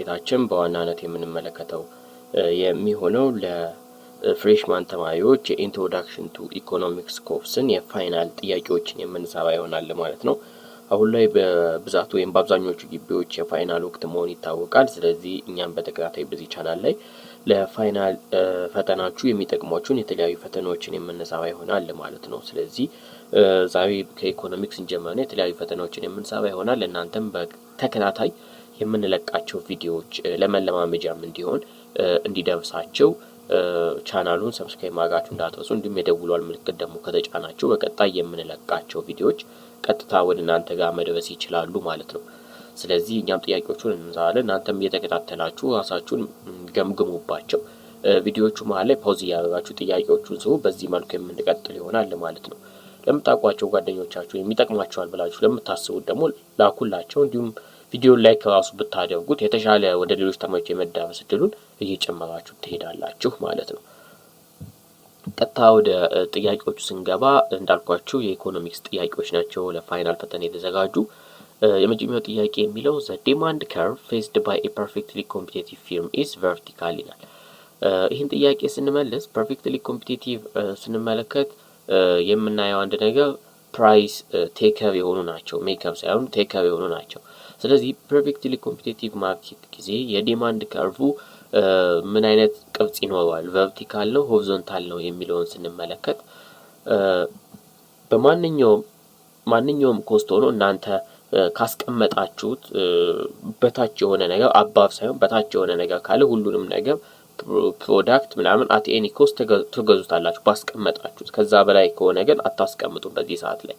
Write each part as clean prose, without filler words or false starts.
ውጤታችን በዋናነት የምንመለከተው የሚሆነው ለፍሬሽማን ተማሪዎች የኢንትሮዳክሽን ቱ ኢኮኖሚክስ ኮርስን የፋይናል ጥያቄዎችን የምንሰራ ይሆናል ማለት ነው። አሁን ላይ በብዛት ወይም በአብዛኞቹ ግቢዎች የፋይናል ወቅት መሆን ይታወቃል። ስለዚህ እኛም በተከታታይ በዚህ ቻናል ላይ ለፋይናል ፈተናችሁ የሚጠቅሟችሁን የተለያዩ ፈተናዎችን የምንሰራ ይሆናል ማለት ነው። ስለዚህ ዛሬ ከኢኮኖሚክስ እንጀምርና የተለያዩ ፈተናዎችን የምንሰራ ይሆናል። እናንተም በተከታታይ የምንለቃቸው ቪዲዮዎች ለመለማመጃም እንዲሆን እንዲደርሳቸው ቻናሉን ሰብስክራይብ ማድረጋችሁ እንዳትረሱ። እንዲሁም የደውሏል ምልክት ደግሞ ከተጫናችሁ በቀጣይ የምንለቃቸው ቪዲዮዎች ቀጥታ ወደ እናንተ ጋር መድረስ ይችላሉ ማለት ነው። ስለዚህ እኛም ጥያቄዎቹን እንሰራለን፣ እናንተም እየተከታተላችሁ ራሳችሁን ገምግሙባቸው። ቪዲዮዎቹ መሀል ላይ ፓውዝ እያደረጋችሁ ጥያቄዎቹን ስሩ። በዚህ መልኩ የምንቀጥል ይሆናል ማለት ነው። ለምታውቋቸው ጓደኞቻችሁ የሚጠቅማቸዋል ብላችሁ ለምታስቡት ደግሞ ላኩላቸው። እንዲሁም ቪዲዮ ላይክ ራሱ ብታደርጉት የተሻለ ወደ ሌሎች ተማሪዎች የመዳረስ እድሉን እየጨመራችሁ ትሄዳላችሁ ማለት ነው። ቀጥታ ወደ ጥያቄዎቹ ስንገባ እንዳልኳችሁ የኢኮኖሚክስ ጥያቄዎች ናቸው ለፋይናል ፈተና የተዘጋጁ። የመጀመሪያው ጥያቄ የሚለው ዘ ዲማንድ ከርቭ ፌስድ ባይ ኤ ፐርፌክትሊ ኮምፒቲቲቭ ፊርም ኢዝ ቨርቲካል ይላል። ይህን ጥያቄ ስንመልስ ፐርፌክትሊ ኮምፒቲቲቭ ስንመለከት የምናየው አንድ ነገር ፕራይስ ቴከር የሆኑ ናቸው፣ ሜከር ሳይሆን ቴከር የሆኑ ናቸው። ስለዚህ ፐርፌክትሊ ኮምፒቲቲቭ ማርኬት ጊዜ የዲማንድ ከርቭ ምን አይነት ቅርጽ ይኖረዋል፣ ቨርቲካል ነው ሆሪዞንታል ነው የሚለውን ስንመለከት በማንኛውም ኮስት ሆኖ እናንተ ካስቀመጣችሁት በታች የሆነ ነገር አባብ ሳይሆን በታች የሆነ ነገር ካለ ሁሉንም ነገር ፕሮዳክት ምናምን አት ኤኒ ኮስት ትገዙታላችሁ ባስቀመጣችሁት። ከዛ በላይ ከሆነ ግን አታስቀምጡም በዚህ ሰዓት ላይ።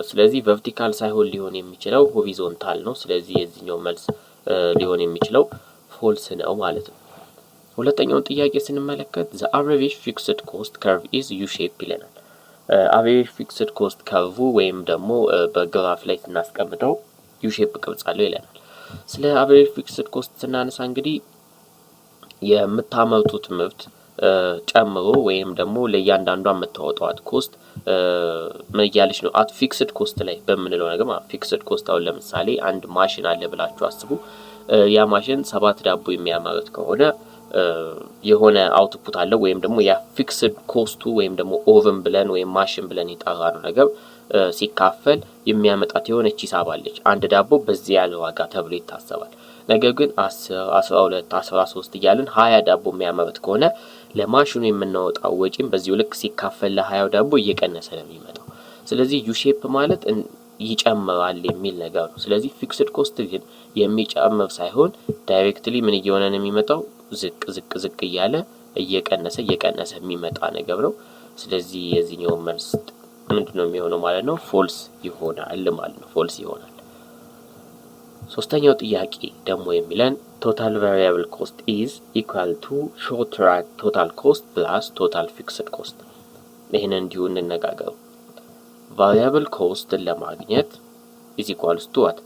ስለዚህ ቨርቲካል ሳይሆን ሊሆን የሚችለው ሆሪዞንታል ነው። ስለዚህ የዚህኛው መልስ ሊሆን የሚችለው ፎልስ ነው ማለት ነው። ሁለተኛውን ጥያቄ ስንመለከት ዘ አቨሬጅ ፊክስድ ኮስት ከርቭ ኢዝ ዩ ሼፕ ይለናል። አቨሬጅ ፊክስድ ኮስት ከርቭ ወይም ደግሞ በግራፍ ላይ ስናስቀምጠው ዩ ሼፕ ቅርጽ አለው ይለናል። ስለ አቨሬጅ ፊክስድ ኮስት ስናነሳ እንግዲህ የምታመርቱት ምርት ጨምሮ ወይም ደግሞ ለእያንዳንዷ የምታወጣዋት ኮስት መያለች ነው። አት ፊክስድ ኮስት ላይ በምንለው ነገር ማለት ፊክስድ ኮስት አሁን ለምሳሌ አንድ ማሽን አለ ብላችሁ አስቡ። ያ ማሽን 7 ዳቦ የሚያመርት ከሆነ የሆነ አውትፑት አለው ወይም ደግሞ ያ ፊክስድ ኮስቱ ወይም ደግሞ ኦቨን ብለን ወይም ማሽን ብለን የጠራነው ነገር ሲካፈል የሚያመጣት የሆነች ሂሳብ አለች። አንድ ዳቦ በዚህ ያለ ዋጋ ተብሎ ይታሰባል። ነገር ግን 10፣ 12፣ 13 እያልን 20 ዳቦ የሚያመርት ከሆነ ለማሽኑ የምናወጣው ወጪም በዚሁ ልክ ሲካፈል ለ20 ዳቦ እየቀነሰ ነው የሚመጣው። ስለዚህ ዩ ሼፕ ማለት ይጨምራል የሚል ነገር ነው። ስለዚህ ፊክስድ ኮስት ግን የሚጨምር ሳይሆን ዳይሬክትሊ ምን እየሆነ ነው የሚመጣው? ዝቅ እያለ እየቀነሰ የሚመጣ ነገር ነው። ስለዚህ የዚህኛው መልስ ምንድነው የሚሆነው ማለት ነው? ፎልስ ይሆናል ማለት ነው። ፎልስ ይሆናል። ሶስተኛው ጥያቄ ደግሞ የሚለን ቶታል ቫሪያብል ኮስት ኢዝ ኢኳል ቱ ሾርት ራን ቶታል ኮስት ፕላስ ቶታል ፊክስድ ኮስት። ይህንን እንዲሁ እንነጋገሩ። ቫሪያብል ኮስትን ለማግኘት ኢዝ ኢኳልስ ቱ ዋት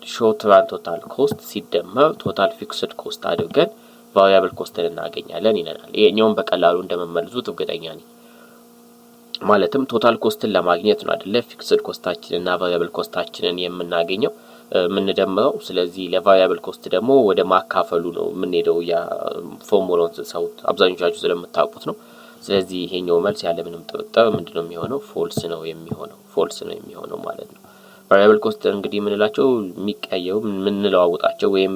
ሾርት ራን ቶታል ኮስት ሲደመር ቶታል ፊክስድ ኮስት አድርገን ቫሪያብል ኮስትን እናገኛለን ይለናል። ይሄኛውን በቀላሉ እንደመመልሱት እርግጠኛ ነኝ። ማለትም ቶታል ኮስትን ለማግኘት ነው አይደለ ፊክስድ ኮስታችንን እና ቫሪያብል ኮስታችንን የምናገኘው የምንደምረው። ስለዚህ ለቫሪያብል ኮስት ደግሞ ወደ ማካፈሉ ነው የምንሄደው። ያ ፎርሙላውን ሰው አብዛኞቻችሁ ስለምታውቁት ነው። ስለዚህ ይሄኛው መልስ ያለ ምንም ጥርጥር ምንድነው የሚሆነው? ፎልስ ነው የሚሆነው ማለት ነው። ቫሪያብል ኮስት እንግዲህ የምንላቸው የሚቀየሩ የምንለዋውጣቸው ወይም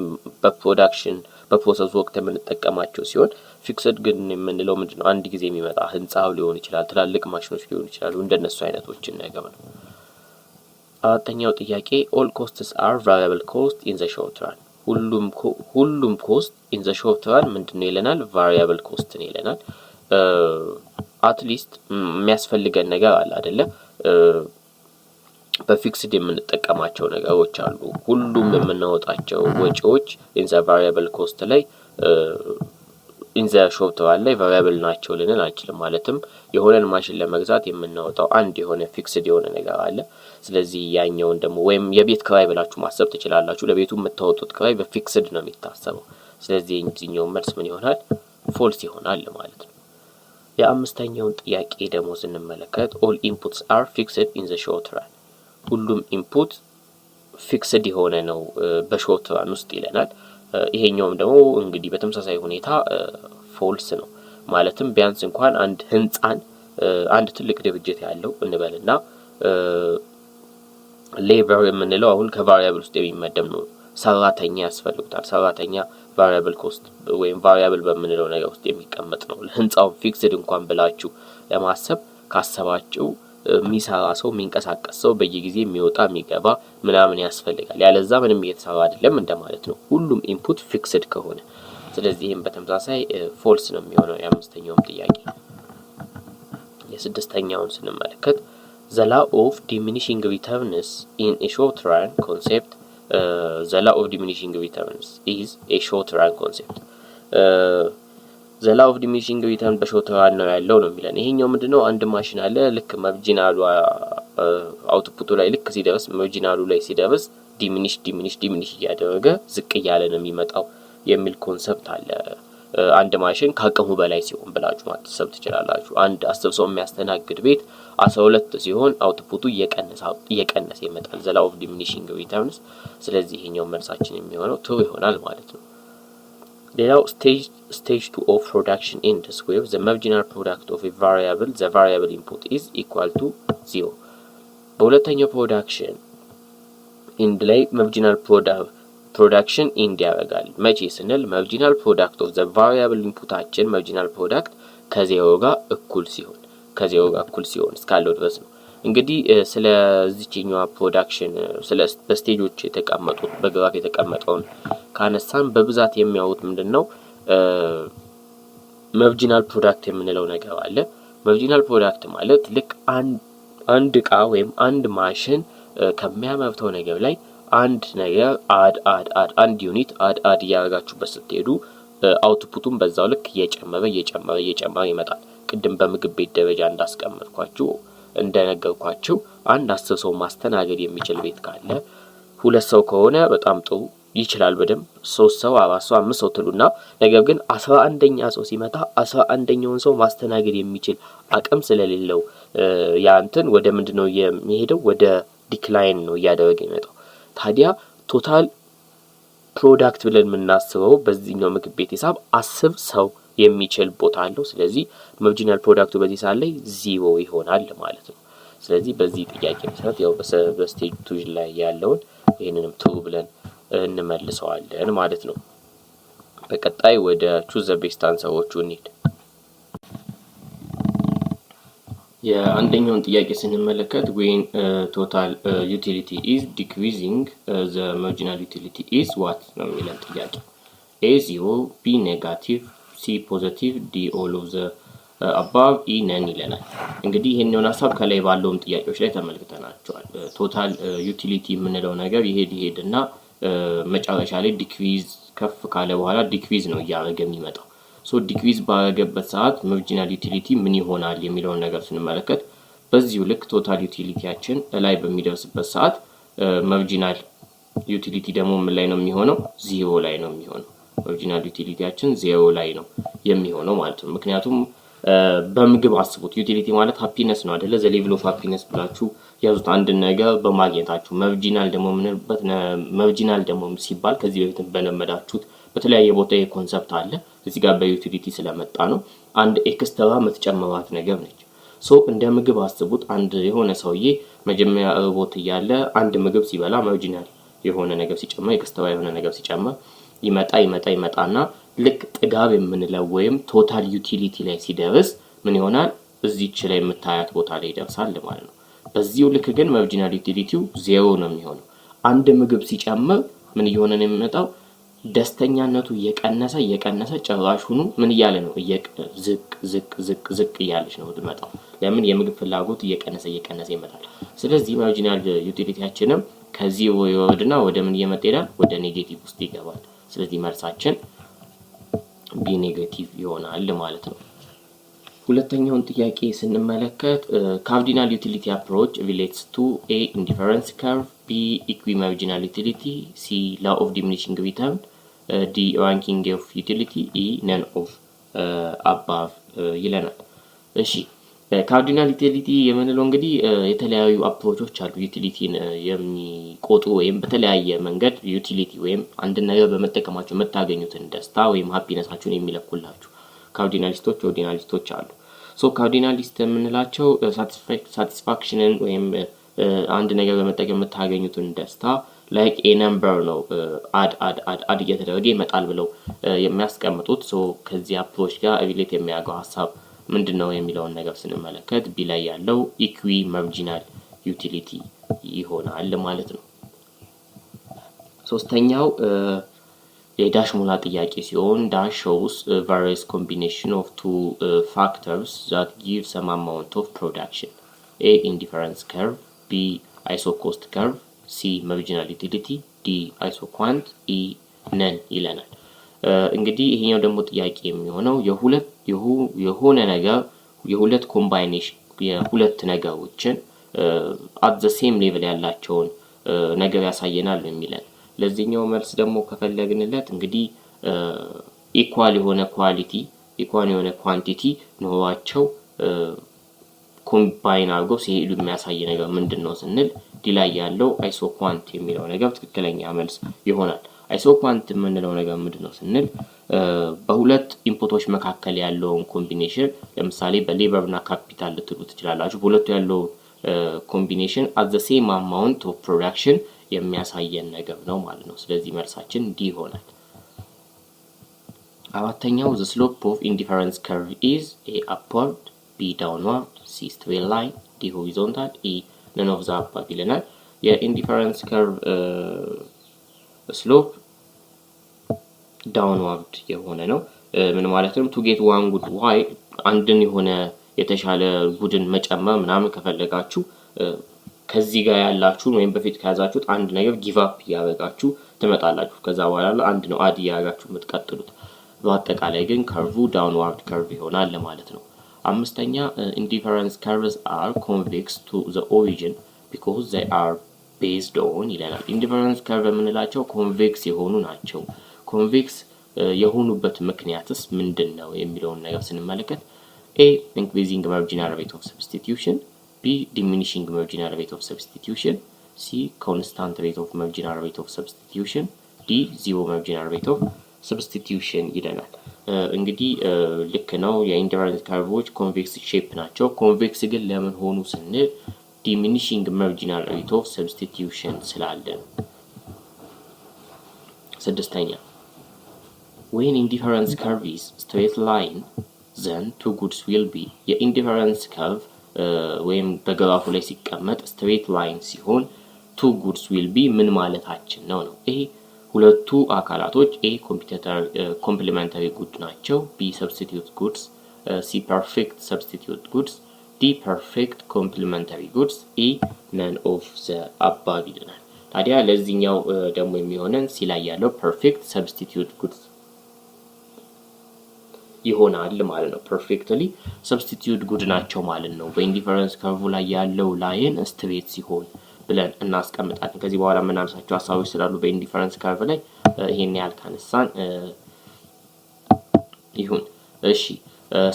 በፕሮሰስ ወቅት የምንጠቀማቸው ሲሆን ፊክስድ ግን የምንለው ምንድነው? አንድ ጊዜ የሚመጣ ህንጻው ሊሆን ይችላል፣ ትላልቅ ማሽኖች ሊሆኑ ይችላሉ፣ እንደነሱ አይነቶችን ነገር ነው። አራተኛው ጥያቄ ኦል ኮስትስ አር ቫሪያብል ኮስት ኢን ዘ ሾርት ራን። ሁሉም ኮስት ኢን ዘ ሾርት ራን ምንድነው ይለናል? ቫሪያብል ኮስት ነው ይለናል። አትሊስት የሚያስፈልገን ነገር አለ አይደለ? በፊክስድ የምንጠቀማቸው ነገሮች አሉ። ሁሉም የምናወጣቸው ወጪዎች ኢን ዘ ቫሪያብል ኮስት ላይ ኢን ዘ ሾርት ራን ላይ ቫሪያብል ናቸው ልንል አንችልም። ማለትም የሆነን ማሽን ለመግዛት የምናወጣው አንድ የሆነ ፊክስድ የሆነ ነገር አለ። ስለዚህ ያኛውን ደግሞ ወይም የቤት ክራይ ብላችሁ ማሰብ ትችላላችሁ። ለቤቱ የምታወጡት ክራይ በፊክስድ ነው የሚታሰበው። ስለዚህ የዚህኛው መልስ ምን ይሆናል? ፎልስ ይሆናል ማለት ነው። የአምስተኛውን ጥያቄ ደግሞ ስንመለከት ኦል ኢንፑትስ አር ፊክስድ ኢን ዘ ሾርት ራን። ሁሉም ኢንፑት ፊክስድ የሆነ ነው በሾርት ራን ውስጥ ይለናል። ይሄኛውም ደግሞ እንግዲህ በተመሳሳይ ሁኔታ ፎልስ ነው። ማለትም ቢያንስ እንኳን አንድ ህንጻን አንድ ትልቅ ድርጅት ያለው እንበልና ሌበር የምንለው አሁን ከቫሪያብል ውስጥ የሚመደብ ነው። ሰራተኛ ያስፈልጉታል። ሰራተኛ ቫሪያብል ኮስት ወይም ቫሪያብል በምንለው ነገር ውስጥ የሚቀመጥ ነው። ህንጻው ፊክስድ እንኳን ብላችሁ ለማሰብ ካሰባችሁ የሚሰራ ሰው የሚንቀሳቀስ ሰው በየጊዜ የሚወጣ የሚገባ ምናምን ያስፈልጋል። ያለዛ ምንም እየተሰራ አይደለም እንደማለት ነው ሁሉም ኢንፑት ፊክስድ ከሆነ። ስለዚህም በተመሳሳይ ፎልስ ነው የሚሆነው የአምስተኛውም ጥያቄ። የስድስተኛውን ስንመለከት the law of diminishing returns in a short run concept the law of diminishing returns is a short run concept the law of diminishing return በሾርት ራን ነው ያለው ነው የሚለን። ይሄኛው ምንድነው? አንድ ማሽን አለ ልክ ማርጂናሉ አውትፑቱ ላይ ልክ ሲደርስ ማርጂናሉ ላይ ሲደርስ ዲሚኒሽ እያደረገ ዝቅ እያለ ነው የሚመጣው የሚል ኮንሰፕት አለ። አንድ ማሽን ከአቅሙ በላይ ሲሆን ብላችሁ ማሰብ ትችላላችሁ። አንድ 10 ሰው የሚያስተናግድ ቤት 12 ሲሆን አውትፑቱ እየቀነሰ ይመጣል። the law of diminishing returns። ስለዚህ ይሄኛው መልሳችን የሚሆነው ትሩ ይሆናል ማለት ነው። ሌላው stage 2 of production ends where the marginal product of a variable the variable input is equal to 0። በሁለተኛው ፕሮዳክሽን ኢንድ ላይ marginal ፕሮዳክሽን ኢንድ ያደርጋል። መቼ ስንል marginal product of the variable inputአችን marginal product ከዜሮ ጋር እኩል ሲሆን እስካለው ድረስ ነው። እንግዲህ ስለዚህኛው ፕሮዳክሽን በስቴጆች የተቀመጡት በግራፍ የተቀመጠውን ካነሳን በብዛት የሚያዩት ምንድነው ማርጂናል ፕሮዳክት የምንለው ነገር አለ። ማርጂናል ፕሮዳክት ማለት ልክ አንድ እቃ ወይም አንድ ማሽን ከሚያመርተው ነገር ላይ አንድ ነገር አንድ ዩኒት አድ እያደረጋችሁበት ስትሄዱ አውትፑቱን በዛው ልክ እየጨመረ ይመጣል። ቅድም በምግብ ቤት ደረጃ እንደነገርኳችሁ አንድ 10 ሰው ማስተናገድ የሚችል ቤት ካለ 2 ሰው ከሆነ በጣም ጥሩ ይችላል በደንብ 3 ሰው 4 ሰው 5 ሰው ትሉና ነገር ግን 11ኛ ሰው ሲመጣ 11ኛውን ሰው ማስተናገድ የሚችል አቅም ስለሌለው ያንተን ወደ ምንድነው የሚሄደው ወደ ዲክላይን ነው እያደረገ የሚመጣው። ታዲያ ቶታል ፕሮዳክት ብለን የምናስበው በዚህኛው ምግብ ቤት ሂሳብ 10 ሰው የሚችል ቦታ አለው። ስለዚህ ማርጂናል ፕሮዳክቱ በዚህ ሰዓት ላይ 0 ይሆናል ማለት ነው። ስለዚህ በዚህ ጥያቄ መሰረት ያው በስቴጅ 2 ላይ ያለውን ይሄንንም ትሩ ብለን እንመልሰዋለን ማለት ነው። በቀጣይ ወደ ቹዝ ዘ ቤስት አንሰሮቹ እንሂድ። የአንደኛውን ጥያቄ ስንመለከት when total utility is decreasing the marginal utility is what ነው የሚለን ጥያቄ። A 0 B negative C positive D all of the above E none ይለናል። እንግዲህ ይሄንን ሐሳብ ከላይ ባለውም ጥያቄዎች ላይ ተመልክተናቸዋል። ቶታል ዩቲሊቲ የምንለው ነገር ይሄድና መጨረሻ ላይ ዲክሪዝ ከፍ ካለ በኋላ ዲክሪዝ ነው እያደረገ የሚመጣው። ሶ ዲክሪዝ ባደረገበት ሰዓት ማርጂናል ዩቲሊቲ ምን ይሆናል የሚለውን ነገር ስንመለከት በዚሁ ልክ ቶታል ዩቲሊቲያችን ላይ በሚደርስበት ሰዓት ማርጂናል ዩቲሊቲ ደግሞ ምን ላይ ነው የሚሆነው? 0 ላይ ነው የሚሆነው። ማርጂናል ዩቲሊቲያችን 0 ላይ ነው የሚሆነው ማለት ነው። ምክንያቱም በምግብ አስቡት። ዩቲሊቲ ማለት ሃፒነስ ነው አይደለ? ዘ ሌቭል ኦፍ ሃፒነስ ብላችሁ ያዙት አንድ ነገር በማግኘታችሁ። ማርጂናል ደግሞ ሲባል ከዚህ በፊት በለመዳችሁት በተለያየ ቦታ የኮንሰፕት አለ። እዚህ ጋር በዩቲሊቲ ስለመጣ ነው። አንድ ኤክስትራ የምትጨምሯት ነገር ነች። ሶ እንደ ምግብ አስቡት። አንድ የሆነ ሰውዬ መጀመሪያ ርቦት እያለ አንድ ምግብ ሲበላ ማርጂናል የሆነ ነገር ሲጨመር ኤክስትራ የሆነ ነገር ሲጨመር ይመጣና ልክ ጥጋብ የምንለው ወይም ቶታል ዩቲሊቲ ላይ ሲደርስ ምን ይሆናል? እዚች ላይ የምታያት ቦታ ላይ ይደርሳል ማለት ነው። በዚሁ ልክ ግን ማርጂናል ዩቲሊቲው 0 ነው የሚሆነው። አንድ ምግብ ሲጨምር ምን እየሆነ ነው የሚመጣው? ደስተኛነቱ እየቀነሰ ጭራሹኑ ምን እያለ ነው? ዝቅ እያለች ነው የምትመጣው። ለምን? የምግብ ፍላጎት እየቀነሰ ይመጣል። ስለዚህ ማርጂናል ዩቲሊቲያችንም ከዚህ ይወርድና ወደ ምን እየመጣ ይላል? ወደ ኔጌቲቭ ውስጥ ይገባል። ስለዚህ መልሳችን ቢ ኔጌቲቭ ይሆናል ማለት ነው። ሁለተኛውን ጥያቄ ስንመለከት ካርዲናል ዩቲሊቲ አፕሮች ሪሌትስ ቱ ኤ ኢንዲፈረንስ ከርቭ፣ ቢ ኢኩዊማርጂናል ዩቲሊቲ፣ ሲ ላው ኦፍ ዲሚኒሽንግ ሪተርን፣ ዲ ራንኪንግ ኦፍ ዩቲሊቲ፣ ኢ ነን ኦፍ አባቭ ይለናል። እሺ ካርዲናል ዩቲሊቲ የምንለው እንግዲህ የተለያዩ አፕሮቾች አሉ ዩቲሊቲን የሚቆጥሩ ወይም በተለያየ መንገድ ዩቲሊቲ ወይም አንድን ነገር በመጠቀማቸው የምታገኙትን ደስታ ወይም ሃፒነሳችሁን የሚለኩላችሁ ካርዲናሊስቶች ኦርዲናሊስቶች አሉ። ሶ ካርዲናሊስት የምንላቸው ሳቲስፋክሽንን ወይም አንድ ነገር በመጠቀም የምታገኙትን ደስታ ላይክ ኤ ነምበር ነው አድ እየተደረገ ይመጣል ብለው የሚያስቀምጡት። ሶ ከዚህ አፕሮች ጋር ሪሌት የሚያደርገው ሀሳብ ምንድነው የሚለውን ነገር ስንመለከት ቢ ላይ ያለው ኢኩዊ ማርጂናል ዩቲሊቲ ይሆናል ማለት ነው። ሶስተኛው የዳሽ ሙላ ጥያቄ ሲሆን ዳሽ shows various combination of two factors that give some amount of production. A indifference curve, B isocost curve, C marginal utility, D isoquant, E none ይለናል። እንግዲህ ይሄኛው ደግሞ ጥያቄ የሚሆነው የሆነ ነገር የሁለት ኮምባይኔሽን የሁለት ነገሮችን at the same level ያላቸውን ነገር ያሳየናል የሚለን። ለዚህኛው መልስ ደግሞ ከፈለግንለት እንግዲህ ኢኳል የሆነ ኳሊቲ ኢኳል የሆነ ኳንቲቲ ኖሯቸው ኮምባይን አድርገው ሲሄዱ የሚያሳይ ነገር ምንድነው ስንል ዲ ላይ ያለው አይሶኳንት የሚለው ነገር ትክክለኛ መልስ ይሆናል። አይሶኳንት የምንለው ነገር ምንድነው ስንል በሁለት ኢንፑቶች መካከል ያለውን ኮምቢኔሽን ለምሳሌ በሌበር እና ካፒታል ልትሉ ትችላላችሁ። በሁለቱ ያለው ኮምቢኔሽን at the same amount of production የሚያሳየን ነገር ነው ማለት ነው። ስለዚህ መልሳችን ዲ ይሆናል። አራተኛው the slope of indifference curve is A upward, B downward, C straight line, D horizontal, E none of the above ይለናል። የኢንዲፈረንስ ከርቭ ስሎፕ ዳውንዋርድ የሆነ ነው። ምን ማለት ነው? to get one good y አንድን የሆነ የተሻለ ቡድን መጨመር ምናምን ከፈለጋችሁ ከዚህ ጋር ያላችሁን ወይም በፊት ከያዛችሁት አንድ ነገር ጊቭ አፕ ያደርጋችሁ ትመጣላችሁ። ከዛ በኋላ አንድ ነው አድ ያደርጋችሁ የምትቀጥሉት። በአጠቃላይ ግን ከርቭ ዳውንዋርድ ከርቭ ይሆናል ማለት ነው። አምስተኛ indifference curves are convex to the origin because they are based on ይለናል። indifference curve የምንላቸው ኮንቬክስ የሆኑ ናቸው። ኮንቬክስ የሆኑበት ምክንያትስ ምንድነው የሚለውን ነገር ስንመለከት A increasing marginal rate of substitution, B diminishing marginal rate of substitution, C constant rate of marginal rate of substitution, D zero marginal rate of substitution ይለናል። እንግዲህ ልክ ነው የኢንዲፈረንስ ከርቮች ኮንቬክስ ሼፕ ናቸው። ኮንቬክስ ግን ለምን ሆኑ ስንል diminishing marginal rate of substitution ስላለ ነው። ስድስተኛ when indifference curve is straight line then two goods will be የኢንዲፈረንስ ከርቭ ወይም በግራፉ ላይ ሲቀመጥ ስትሬት ላይን ሲሆን two goods will be ምን ማለታችን ነው? ይሄ ሁለቱ አካላቶች A ኮምፕሊሜንታሪ ጉድ ናቸው፣ B ሰብስቲቲዩት ጉድስ፣ C ፐርፌክት ሰብስቲቲዩት ጉድስ፣ D ፐርፌክት ኮምፕሊሜንታሪ ጉድስ፣ E none of the above ይለናል። ታዲያ ለዚህኛው ደግሞ የሚሆነን C ላይ ያለው ፐርፌክት ሰብስቲቲዩት ጉድስ ይሆናል ማለት ነው። ፐርፌክትሊ ሰብስቲቲዩት ጉድ ናቸው ማለት ነው። በኢንዲፈረንስ ከርቭ ላይ ያለው ላይን ስትሬት ሲሆን ብለን እናስቀምጣለን። ከዚህ በኋላ የምናነሳቸው ሀሳቦች ስላሉ በኢንዲፈረንስ ከርቭ ላይ ይሄን ያህል ካነሳን ይሁን። እሺ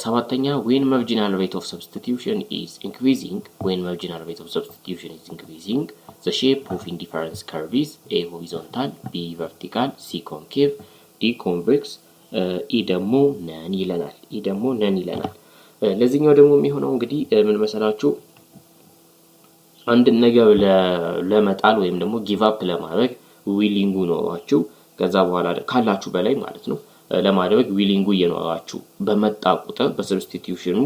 ሰባተኛ when marginal rate of substitution is increasing when marginal rate of substitution is increasing the shape of indifference curve is A horizontal, B vertical, C concave, D convex, E ደግሞ ነን ይለናል። ለዚህኛው ደግሞ የሚሆነው እንግዲህ ምን መሰላችሁ አንድ ነገር ለመጣል ወይም ደግሞ ጊቭ አፕ ለማድረግ ዊሊንጉ ኖራችሁ ከዛ በኋላ ካላችሁ በላይ ማለት ነው ለማድረግ ዊሊንጉ እየኖራችሁ በመጣ ቁጥር በሰብስቲቲዩሽኑ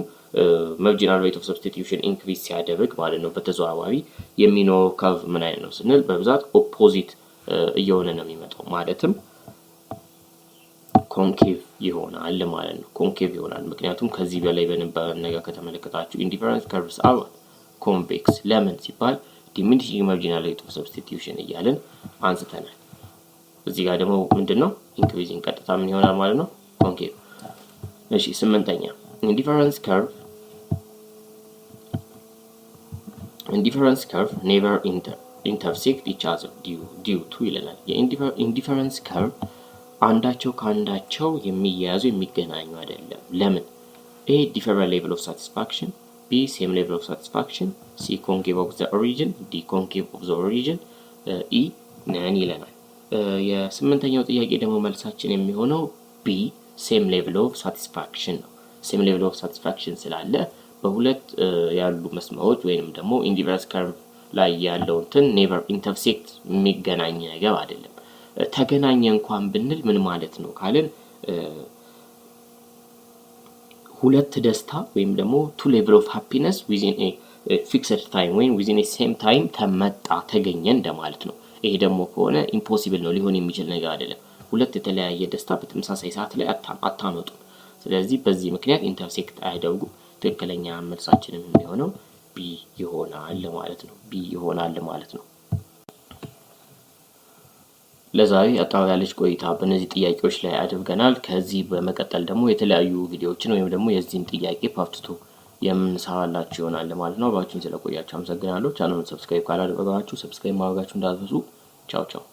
ማርጂናል ሬት ኦፍ ሰብስቲቲዩሽን ኢንክሪዝ ሲያደርግ ማለት ነው በተዘዋዋሪ የሚኖረው ከርቭ ምን አይነት ነው ስንል በብዛት ኦፖዚት እየሆነ ነው የሚመጣው። ማለትም ኮንኬቭ ይሆናል ማለት ነው። ኮንኬቭ ይሆናል ምክንያቱም ከዚህ በላይ በነበረ ነገር ከተመለከታችሁ ኢንዲፈረንስ ከርቭስ አር ኮንቬክስ ለምን ሲባል diminishing marginal rate of substitution እያልን አንስተናል። እዚህ ጋር ደግሞ ምንድነው ኢንክሪዚንግ ቀጥታ ምን ይሆናል ማለት ነው ኮንኬቭ። እሺ ስምንተኛ indifference curve never intersect each other due to ይለናል። የኢንዲፈረንስ ከርቭ አንዳቸው ከአንዳቸው የሚያያዙ የሚገናኙ አይደለም። ለምን? A different level of satisfaction, ቢ ሴም ሌቭል ኦፍ ሳቲስፋክሽን፣ ሲ ኮንኬቭ ኦፍ ዘ ኦሪጂን፣ ዲ ኮንኬቭ ኦፍ ዘ ኦሪጂን፣ ኢ ነን ይለናል። የስምንተኛው ጥያቄ ደግሞ መልሳችን የሚሆነው ቢ ሴም ሌቭል ኦፍ ሳቲስፋክሽን ነው። ሴም ሌቭል ኦፍ ሳቲስፋክሽን ስላለ በሁለት ያሉ መስመሮች ወይንም ደግሞ ኢንቨርስ ከርቭ ላይ ያለው እንትን ኔቨር ኢንተርሴክት የሚገናኝ ነገር አይደለም። ተገናኘ እንኳን ብንል ምን ማለት ነው ካልን ሁለት ደስታ ወይም ደግሞ ቱ ሌቭል ኦፍ ሃፒነስ ዊዚን ኤ ፊክስድ ታይም ወይም ዊዚን ኤ ሴም ታይም ተገኘ እንደማለት ነው። ይሄ ደግሞ ከሆነ ኢምፖሲብል ነው፣ ሊሆን የሚችል ነገር አይደለም። ሁለት የተለያየ ደስታ በተመሳሳይ ሰዓት ላይ አታመጡም። ስለዚህ በዚህ ምክንያት ኢንተርሴክት አያደርጉም። ትክክለኛ መልሳችንም የሚሆነው ቢ ይሆናል ማለት ነው። ቢ ይሆናል ማለት ነው። ለዛሬ አጣው ያለች ቆይታ በእነዚህ ጥያቄዎች ላይ አድርገናል። ከዚህ በመቀጠል ደግሞ የተለያዩ ቪዲዮዎችን ወይም ደግሞ የዚህን ጥያቄ ፓርት 2 የምንሰራላችሁ ይሆናል ማለት ነው። አብራችሁን ስለቆያችሁ አመሰግናለሁ። ቻናሉን ሰብስክራይብ ካላደረጋችሁ ሰብስክራይብ ማድረጋችሁ እንዳትረሱ። ቻው ቻው።